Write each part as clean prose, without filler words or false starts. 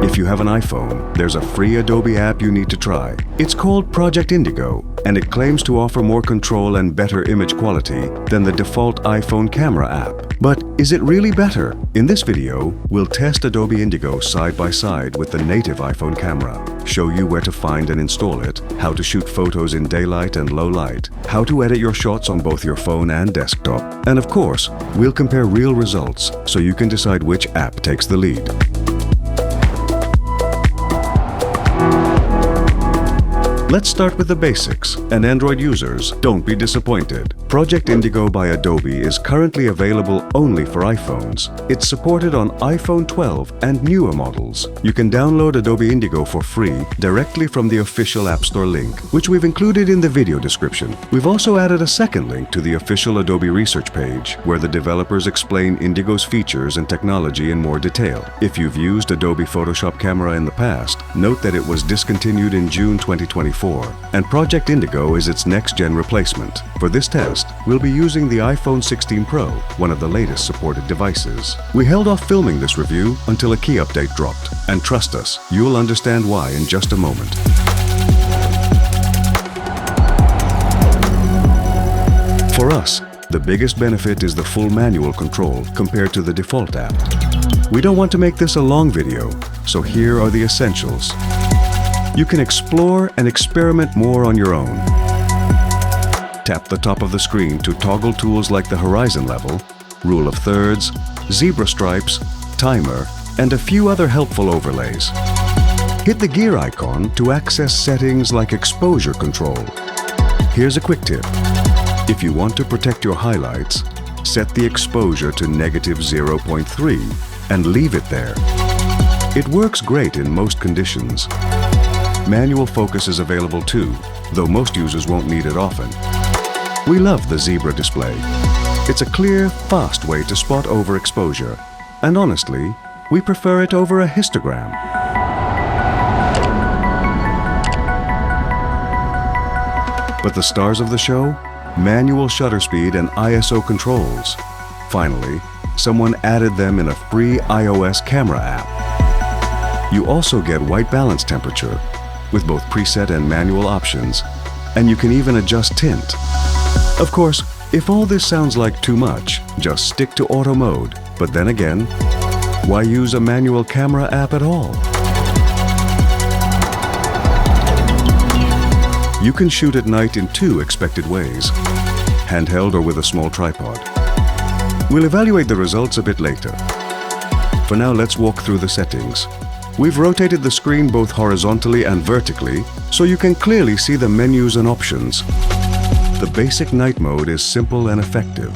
If you have an iPhone, there's a free Adobe app you need to try. It's called Project Indigo, and it claims to offer more control and better image quality than the default iPhone camera app. But is it really better? In this video, we'll test Adobe Indigo side by side with the native iPhone camera, show you where to find and install it, how to shoot photos in daylight and low light, how to edit your shots on both your phone and desktop, and of course, we'll compare real results so you can decide which app takes the lead. Let's start with the basics, and Android users, don't be disappointed. Project Indigo by Adobe is currently available only for iPhones. It's supported on iPhone 12 and newer models. You can download Adobe Indigo for free directly from the official App Store link, which we've included in the video description. We've also added a second link to the official Adobe research page, where the developers explain Indigo's features and technology in more detail. If you've used Adobe Photoshop Camera in the past, note that it was discontinued in June 2024. And Project Indigo is its next-gen replacement. For this test, we'll be using the iPhone 16 Pro, one of the latest supported devices. We held off filming this review until a key update dropped, and trust us, you'll understand why in just a moment. For us, the biggest benefit is the full manual control compared to the default app. We don't want to make this a long video, so here are the essentials. You can explore and experiment more on your own. Tap the top of the screen to toggle tools like the horizon level, rule of thirds, zebra stripes, timer, and a few other helpful overlays. Hit the gear icon to access settings like exposure control. Here's a quick tip. If you want to protect your highlights, set the exposure to -0.3 and leave it there. It works great in most conditions. Manual focus is available too, though most users won't need it often. We love the zebra display. It's a clear, fast way to spot overexposure, and honestly, we prefer it over a histogram. But the stars of the show? Manual shutter speed and ISO controls. Finally, someone added them in a free iOS camera app. You also get white balance temperature, with both preset and manual options, and you can even adjust tint. Of course, if all this sounds like too much, just stick to auto mode. But then again, why use a manual camera app at all? You can shoot at night in two expected ways, handheld or with a small tripod. We'll evaluate the results a bit later. For now, let's walk through the settings. We've rotated the screen both horizontally and vertically, so you can clearly see the menus and options. The basic night mode is simple and effective,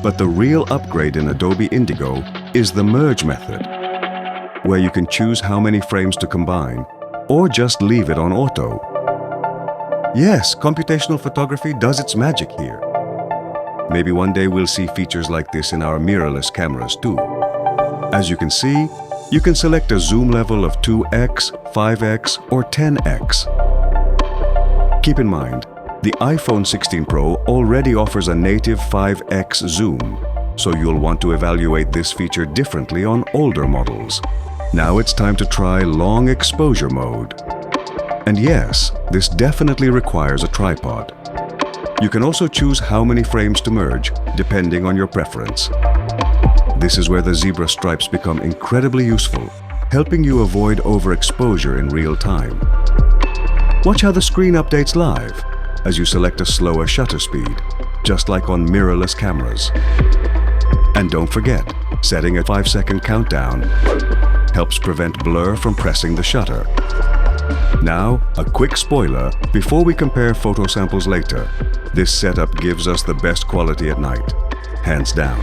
but the real upgrade in Adobe Indigo is the merge method, where you can choose how many frames to combine, or just leave it on auto. Yes, computational photography does its magic here. Maybe one day we'll see features like this in our mirrorless cameras too. As you can see, you can select a zoom level of 2x, 5x, or 10x. Keep in mind, the iPhone 16 Pro already offers a native 5x zoom, so you'll want to evaluate this feature differently on older models. Now it's time to try long exposure mode. And yes, this definitely requires a tripod. You can also choose how many frames to merge, depending on your preference. This is where the zebra stripes become incredibly useful, helping you avoid overexposure in real time. Watch how the screen updates live as you select a slower shutter speed, just like on mirrorless cameras. And don't forget, setting a 5-second countdown helps prevent blur from pressing the shutter. Now, a quick spoiler before we compare photo samples later. This setup gives us the best quality at night, hands down.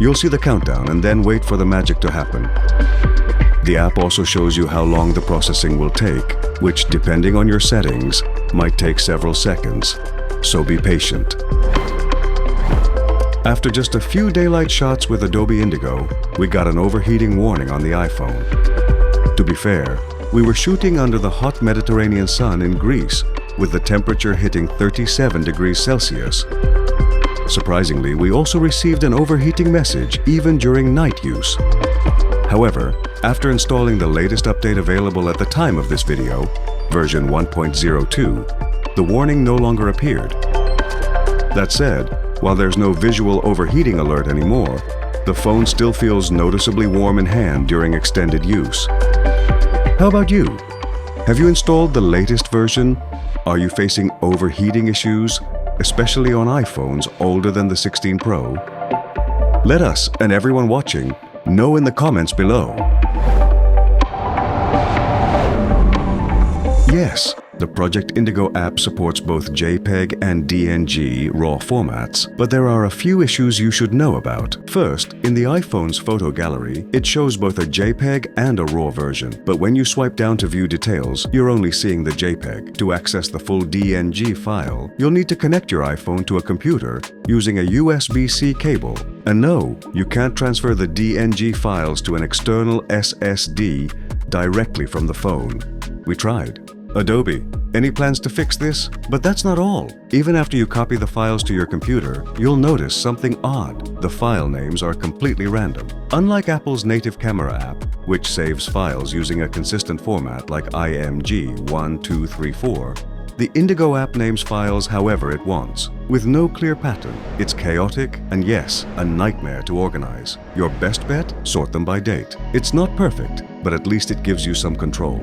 You'll see the countdown and then wait for the magic to happen. The app also shows you how long the processing will take, which, depending on your settings, might take several seconds, so be patient. After just a few daylight shots with Adobe Indigo, we got an overheating warning on the iPhone. To be fair, we were shooting under the hot Mediterranean sun in Greece, with the temperature hitting 37 degrees Celsius. Surprisingly, we also received an overheating message even during night use. However, After installing the latest update available at the time of this video, version 1.02, the warning no longer appeared. That said, while there's no visual overheating alert anymore, the phone still feels noticeably warm in hand during extended use. How about you? Have you installed the latest version? Are you facing overheating issues, especially on iPhones older than the 16 Pro? Let us, and everyone watching, know in the comments below. Yes, the Project Indigo app supports both JPEG and DNG RAW formats, but there are a few issues you should know about. First, in the iPhone's photo gallery, it shows both a JPEG and a RAW version, but when you swipe down to view details, you're only seeing the JPEG. To access the full DNG file, you'll need to connect your iPhone to a computer using a USB-C cable. And no, you can't transfer the DNG files to an external SSD directly from the phone. We tried. Adobe, any plans to fix this? But that's not all. Even after you copy the files to your computer, you'll notice something odd. The file names are completely random. Unlike Apple's native camera app, which saves files using a consistent format like IMG 1234, the Indigo app names files however it wants, with no clear pattern. It's chaotic and yes, a nightmare to organize. Your best bet? Sort them by date. It's not perfect, but at least it gives you some control.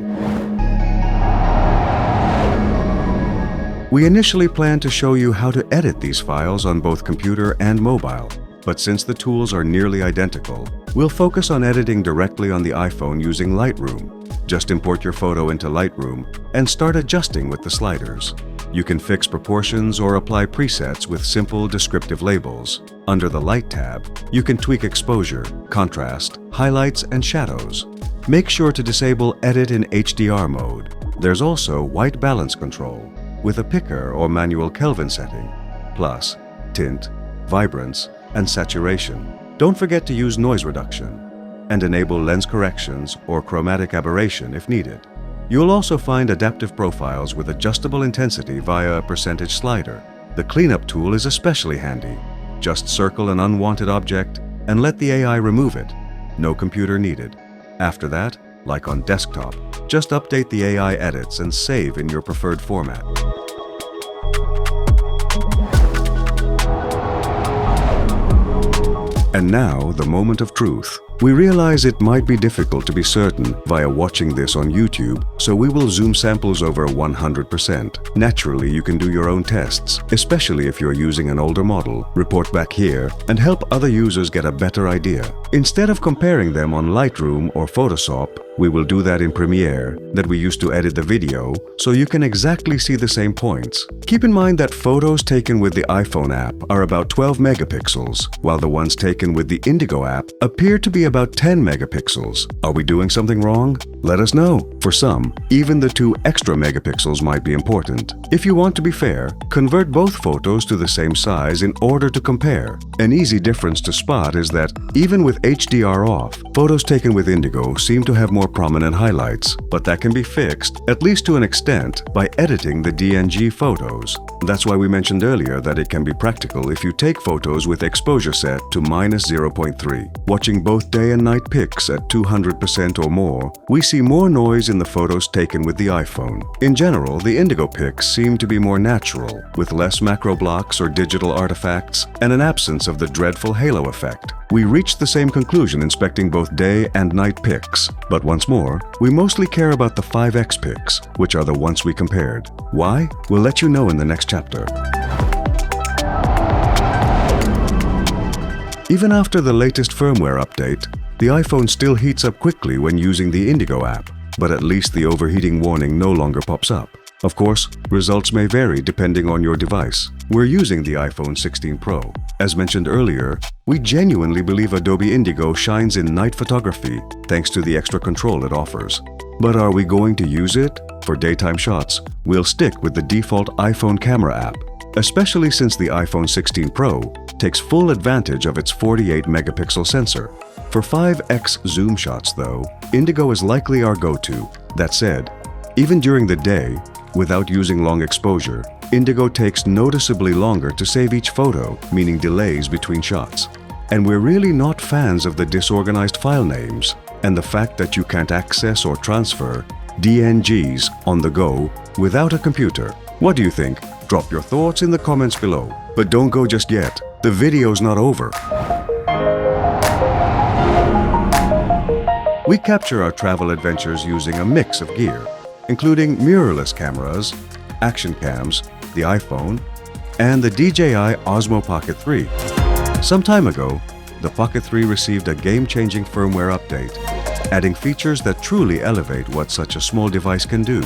We initially planned to show you how to edit these files on both computer and mobile, but since the tools are nearly identical, we'll focus on editing directly on the iPhone using Lightroom. Just import your photo into Lightroom and start adjusting with the sliders. You can fix proportions or apply presets with simple descriptive labels. Under the Light tab, you can tweak exposure, contrast, highlights, and shadows. Make sure to disable Edit in HDR mode. There's also white balance control, with a picker or manual Kelvin setting, plus tint, vibrance, and saturation. Don't forget to use noise reduction and enable lens corrections or chromatic aberration if needed. You'll also find adaptive profiles with adjustable intensity via a percentage slider. The cleanup tool is especially handy. Just circle an unwanted object and let the AI remove it. No computer needed. After that, like on desktop, just update the AI edits and save in your preferred format. And now, the moment of truth. We realize it might be difficult to be certain via watching this on YouTube, so we will zoom samples over 100%. Naturally, you can do your own tests, especially if you're using an older model. Report back here and help other users get a better idea. Instead of comparing them on Lightroom or Photoshop, we will do that in Premiere, that we used to edit the video, so you can exactly see the same points. Keep in mind that photos taken with the iPhone app are about 12 megapixels, while the ones taken with the Indigo app appear to be about 10 megapixels. Are we doing something wrong? Let us know. For some, even the 2 extra megapixels might be important. If you want to be fair, convert both photos to the same size in order to compare. An easy difference to spot is that even with HDR off, photos taken with Indigo seem to have more prominent highlights, but that can be fixed, at least to an extent, by editing the DNG photos. That's why we mentioned earlier that it can be practical if you take photos with exposure set to -0.3. Watching both day and night pics at 200% or more, we see more noise in the photos taken with the iPhone. In general, the Indigo pics seem to be more natural, with less macro blocks or digital artifacts, and an absence of the dreadful halo effect. We reached the same conclusion inspecting both day and night pics, but once more, we mostly care about the 5x pics, which are the ones we compared. Why? We'll let you know in the next chapter. Even after the latest firmware update, the iPhone still heats up quickly when using the Indigo app, but at least the overheating warning no longer pops up. Of course, results may vary depending on your device. We're using the iPhone 16 Pro. As mentioned earlier, we genuinely believe Adobe Indigo shines in night photography thanks to the extra control it offers. But are we going to use it? For daytime shots, we'll stick with the default iPhone camera app, especially since the iPhone 16 Pro takes full advantage of its 48 megapixel sensor. For 5x zoom shots though, Indigo is likely our go-to. That said, even during the day, without using long exposure, Indigo takes noticeably longer to save each photo, meaning delays between shots. And we're really not fans of the disorganized file names. and the fact that you can't access or transfer DNGs on the go without a computer. What do you think? Drop your thoughts in the comments below. But don't go just yet. The video's not over. We capture our travel adventures using a mix of gear, including mirrorless cameras, action cams, the iPhone, and the DJI Osmo Pocket 3. Some time ago, the Pocket 3 received a game-changing firmware update, adding features that truly elevate what such a small device can do.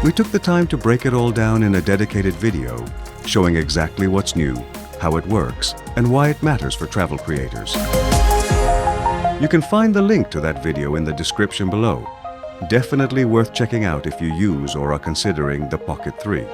We took the time to break it all down in a dedicated video, showing exactly what's new, how it works, and why it matters for travel creators. You can find the link to that video in the description below. Definitely worth checking out if you use or are considering the Pocket 3.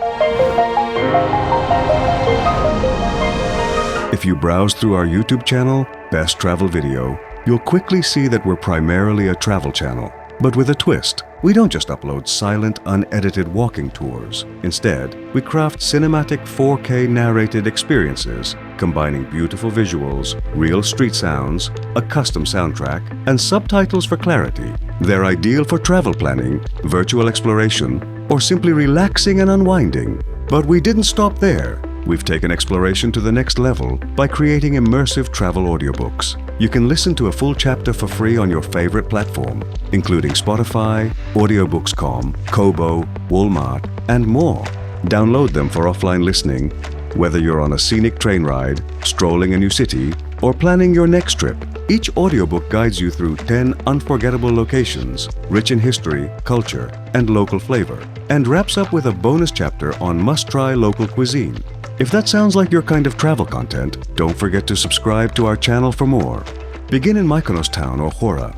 If you browse through our YouTube channel, Bestravelvideo, you'll quickly see that we're primarily a travel channel, but with a twist. We don't just upload silent, unedited walking tours. Instead, we craft cinematic 4K narrated experiences, combining beautiful visuals, real street sounds, a custom soundtrack, and subtitles for clarity. They're ideal for travel planning, virtual exploration, or simply relaxing and unwinding. But we didn't stop there. We've taken exploration to the next level by creating immersive travel audiobooks. You can listen to a full chapter for free on your favorite platform, including Spotify, Audiobooks.com, Kobo, Walmart, and more. Download them for offline listening, whether you're on a scenic train ride, strolling a new city, or planning your next trip. Each audiobook guides you through 10 unforgettable locations, rich in history, culture, and local flavor, and wraps up with a bonus chapter on must-try local cuisine. If that sounds like your kind of travel content, don't forget to subscribe to our channel for more. Begin in Mykonos town or Hora,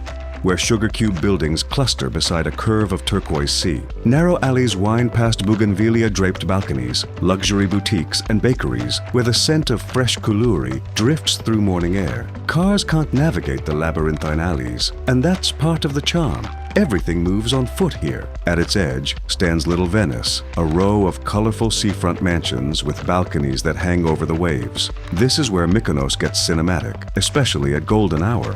where sugar cube buildings cluster beside a curve of turquoise sea. Narrow alleys wind past bougainvillea-draped balconies, luxury boutiques and bakeries where the scent of fresh coulouri drifts through morning air. Cars can't navigate the labyrinthine alleys, and that's part of the charm. Everything moves on foot here. At its edge stands Little Venice, a row of colorful seafront mansions with balconies that hang over the waves. This is where Mykonos gets cinematic, especially at golden hour.